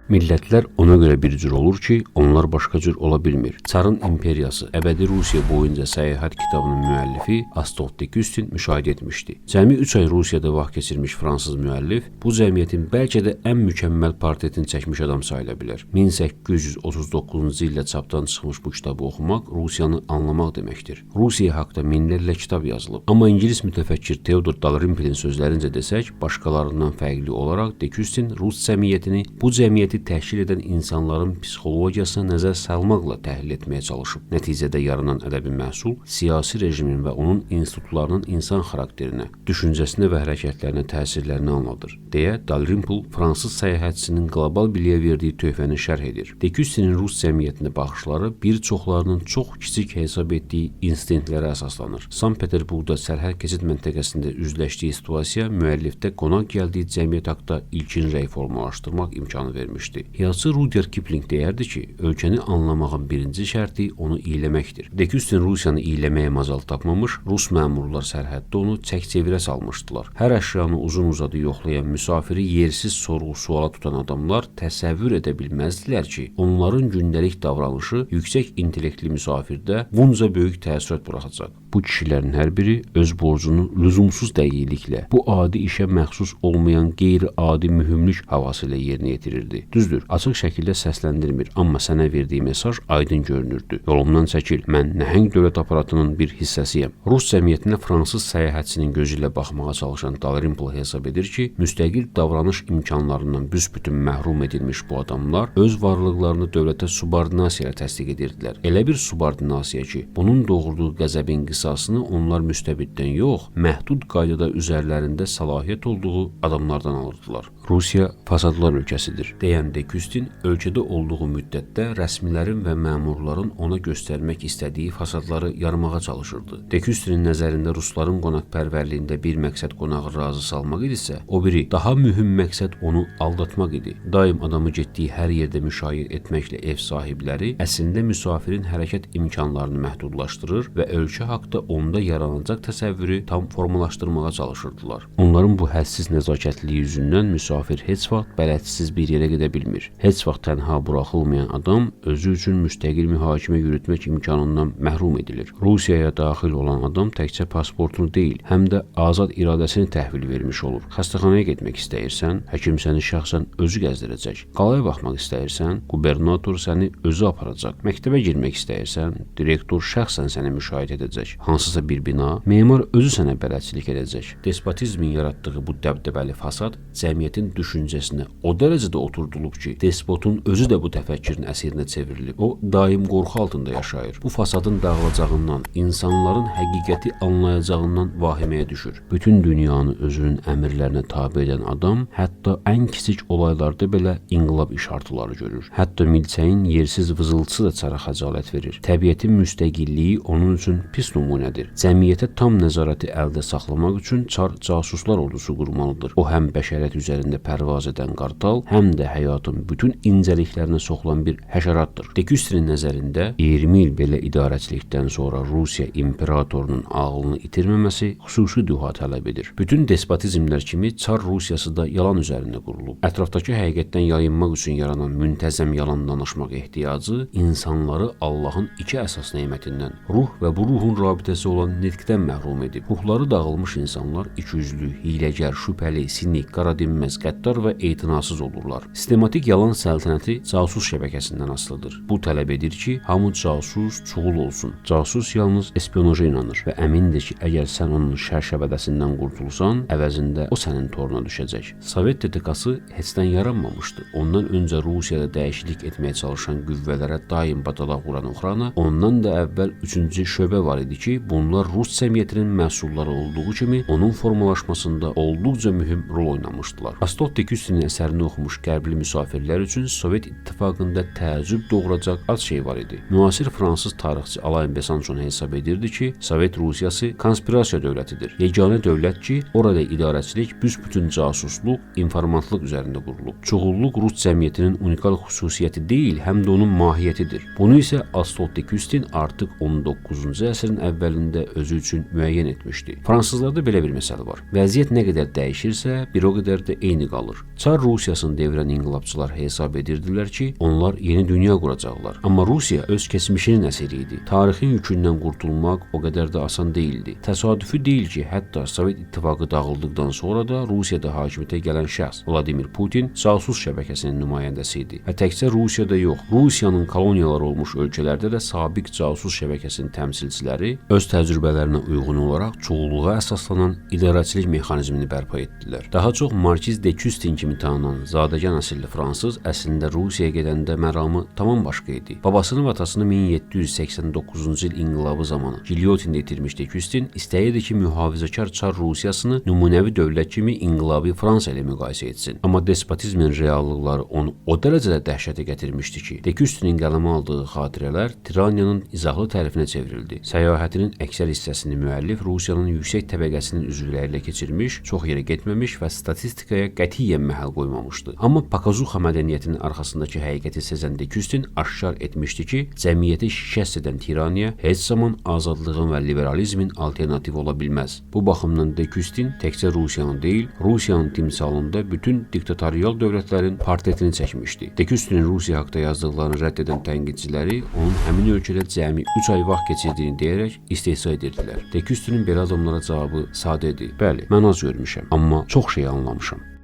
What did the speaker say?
Millətlər ona görə bir cür olur ki, onlar başqa cür ola bilmir. Çarın imperiyası, Əbədi Rusiya boyunca səyahət kitabının müəllifi Astolf de Küstin müşahidə etmişdi. Cəmi 3 ay Rusiyada vaxt keçirmiş fransız müəllif bu cəmiyyətin bəlkə də ən mükəmməl portretini çəkmiş adam sayıla bilər. 1839-cu ildə çapdan çıxmış bu kitabı oxumaq Rusiyanı anlamaq deməkdir. Rusiya haqqında minlərlə kitab yazılıb. Amma İngilis mütəfəkkir Theodor Dalrymple'in sözlərincə desək, başqalarından fərqli olaraq de Küstin Rus cəmiyyətini, bu cəmiyyəti təşkil edən insanların psixologiyasına nəzər salmaqla təhlil etməyə çalışıb. Nəticədə yaranan ədəbi məhsul siyasi rejimin və onun institutlarının insan xarakterinə, düşüncəsinə və hərəkətlərinə təsirlərini anladır, deyə Dalrymple fransız səyahətçisinin qlobal biliyə verdiyi töhfəni şərh edir. De Küstinin Rus cəmiyyətinə baxışları bir çoxlarının çox kiçik hesab etdiyi instinktlərə əsaslanır. Sankt-Peterburqda sərhəd keçid məntəqəsində üzləşdiyi situasiya müəllifdə qonaq gəldiyi cəmiyyət haqqında ilkin rəy formalaşdırmaq imkanı vermişdir. Yazıçı Rudyard Kipling deyərdi ki, ölkəni anlamağın birinci şərti onu iyləməkdir. De Küstin Rusiyanı iyləməyə macal tapmamış, Rus məmurlar sərhəddə onu çək-çevirə salmışdılar. Hər əşyanı uzun-uzadı yoxlayan, müsafiri yersiz sorğu-suala tutan adamlar təsəvvür edə bilməzdilər ki, onların gündəlik davranışı yüksək intellektli müsafirdə bunca böyük təəssürat buraxacaq. Bu kişilərin hər biri öz borcunu lüzumsuz dəqiqliklə, bu adi işə məxsus olmayan qeyri-adi mühümlük havası ilə yerinə yetirirdi. Düzdür, açıq şəkildə səsləndirmir, amma sənə verdiyi mesaj aydın görünürdü. Yolumdan çəkil, mən nəhəng dövlət aparatının bir hissəsiyəm. Rus cəmiyyətinə fransız səyahətçinin gözü ilə baxmağa çalışan Dalrymple hesab edir ki, müstəqil davranış imkanlarından büsbütün məhrum edilmiş bu adamlar öz varlıqlarını dövlətə subordinasiya ilə təsdiq edirdilər. Elə bir subordinasiya ki, bunun doğurduğu qəzəbin qisasını onlar müstəbiddən yox, məhdud qaydada üzərlərində səlahiyyət olduğu adamlardan alırdılar. Rusiya fasadlar ölkəsidir, deyən de Küstin ölkədə olduğu müddətdə rəsmilərin və məmurların ona göstərmək istədiyi fasadları yarmağa çalışırdı. De Küstinin nəzərində rusların qonaqpərvərliyində bir məqsəd qonağı razı salmaq idisə, o biri daha mühüm məqsəd onu aldatmaq idi. Daim adamı getdiyi hər yerdə müşayiət etməklə ev sahibləri əslində müsafirin hərəkət imkanlarını məhdudlaşdırır və ölkə haqda onda yaranacaq təsəvvürü tam formalaşdırmağa çalışırdılar. Onların bu hədsiz nəzakətliliyi yüzündən müsafir heç vaxt bələdsiz bir yerə gedə bilmir. Heç vaxt tənha buraxılmayan adam özü üçün müstəqil mühakimə yürütmək imkanından məhrum edilir. Rusiyaya daxil olan adam təkcə pasportunu deyil, həm də azad iradəsini təhvil vermiş olur. Xəstəxanaya getmək istəyirsən, həkim səni şəxsən özü gəzdirəcək. Qalaya baxmaq istəyirsən, qubernator səni özü aparacaq. Məktəbə girmək istəyirsən, direktor şəxsən səni müşahidə edəcək. Hansısa bir bina, memar özü sənə bələdçilik edəcək. Despotizmin yaratdığı bu dəbdəbəli fasad cəmiyyətin düşüncəsinə o dərəcədə oturdulub ki, despotun özü də bu təfəkkürünəsirinə çevrilib. O, daim qorxu altında yaşayır. Bu fasadın dağılacağından, insanların həqiqəti anlayacağından vahiməyə düşür. Bütün dünyanı özünün əmrlərinə tabe edən adam, hətta ən kiçik olaylarda belə inqilab işartıları görür. Hətta milçəyin yersiz vızıltısı da çara xəcalət verir. Təbiətin müstəqilliyi onun üçün pis nümunədir. Cəmiyyətə tam nəzarəti əldə saxlamaq üçün çar casuslar ordusu qurmalıdır. O, həm bəşəriyyət üzərində pərvaz edən qartal, həm də həyatın bütün incəliklərinə soxulan bir həşəratdır. De Küstinin nəzərində 20 il belə idarəçilikdən sonra Rusiya imperatorunun ağlını itirməməsi xüsusi duha tələb edir. Bütün despotizmlər kimi Çar Rusiyası da yalan üzərində qurulub. Ətrafdakı həqiqətdən yayınmaq üçün yaranan müntəzəm yalan danışmaq ehtiyacı insanları Allahın iki əsas nemətindən, ruh və bu ruhun rabitəsi olan nitqdən məhrum edib. Ruhları dağılmış insanlar ikiyüzlü, hiləgər, şübhəli, sinik, qaradinməz, qəddar və etinasız olurlar. Sistematik yalan səltənəti casus şəbəkəsindən asılıdır. Bu tələb edir ki, hamı casus, çuğul olsun. Casus yalnız espionaja inanır və əmindir ki, əgər sən onun şər-şəbədəsindən qurtulsan, əvəzində o sənin toruna düşəcək. Sovet TTK-sı heçdən yaranmamışdı. Ondan öncə Rusiyada dəyişiklik etməyə çalışan qüvvələrə daim badalaq vuran Ukrayna, ondan da əvvəl üçüncü şöbə var idi ki, bunlar Rus cəmiyyətinin məhsulları olduğu kimi onun formalaşmasında olduqca mühüm rol oynamışdılar. Astolf de Küstinin əsərini oxumuş qərbli müsafirlər üçün Sovet İttifaqında təəccüb doğuracaq az şey var idi. Müasir fransız tarixçi Alain Besançon hesab edirdi ki, Sovet Rusiyası konspirasiya dövlətidir. Yeganə dövlət ki, orada idarəçilik büsbütün casusluq, informatlıq üzərində qurulub. Çuğulluq Rus cəmiyyətinin unikal xüsusiyyəti deyil, həm də onun mahiyyətidir. Bunu isə Astolf de Küstin artıq 19-cu əsrin əvvəlində özü üçün müəyyən etmişdi. Fransızlarda belə bir məsələ var. Vəziyyət nə qədər dəyişirsə, bir o qədər də eyni qalır. Çar Rusiyasını devirən inqilabçılar hesab edirdilər ki, onlar yeni dünya quracaqlar. Amma Rusiya öz keçmişinin əsiri idi. Tarixin yükündən qurtulmaq o qədər də asan deyildi. Təsadüfi deyil ki, hətta Sovet İttifaqı dağıldıqdan sonra da Rusiyada hakimiyyətə gələn şəxs Vladimir Putin casus şəbəkəsinin nümayəndəsi idi. Və təkcə Rusiyada yox, Rusiyanın koloniyalar olmuş ölkələrdə də sabiq casus şəbəkəsinin təmsilçiləri öz təcrübələrinə uyğun olaraq çoxluğa əsaslanan idarəçilik mexanizmini bərpa etdilər. Daha çox Markiz de Custin kimi tanınan zadəgan əsilli fransız əslində Rusiyaya gedəndə məramı tamam başqa idi. Babasını və atasını 1789-cu il inqilabı zamanı gilyotində itirmiş de Custin istəyirdi ki, mühafizəkar Çar Rusiyasını nümunəvi dövlət kimi inqilabi Fransa ilə müqayisə etsin. Amma despotizmin reallıqları onu o dərəcədə dəhşətə gətirmişdi ki, de Custinin qələmə aldığı xatirələr tiraniyanın izahlı tərifinə çevrildi. Səyahətinin əksər hissəsini müəllif Rusiyanın yüksək təbəqəsinin üzvləri ilə keçirmiş, çox yerə getməmiş və statistikaya qətiyyən məhəl qoymamışdı. Amma Pakazuxa mədəniyyətinin arxasındakı həqiqəti sezən de Custin aşkar etmişdi ki, cəmiyyəti şikəst edən tiraniya heç zaman azadlığın və liberalizmin alternativi ola bilməz. Bu baxımdan de Custin təkcə Rusiyanın deyil, Rusiyanın timsalında bütün diktatorial dövlətlərin portretini çəkmişdi. De Custinin Rusiya haqqında yazdıqlarını rədd edən tənqidçiləri onun həmin ölkədə cəmi 3 ay vaxt keçirdiyini deyərək istehza edirdilər. De Custinin belə adamlara cavabı sadədir. Bəli, mən az görmüşəm, amma çox şey anlamışam.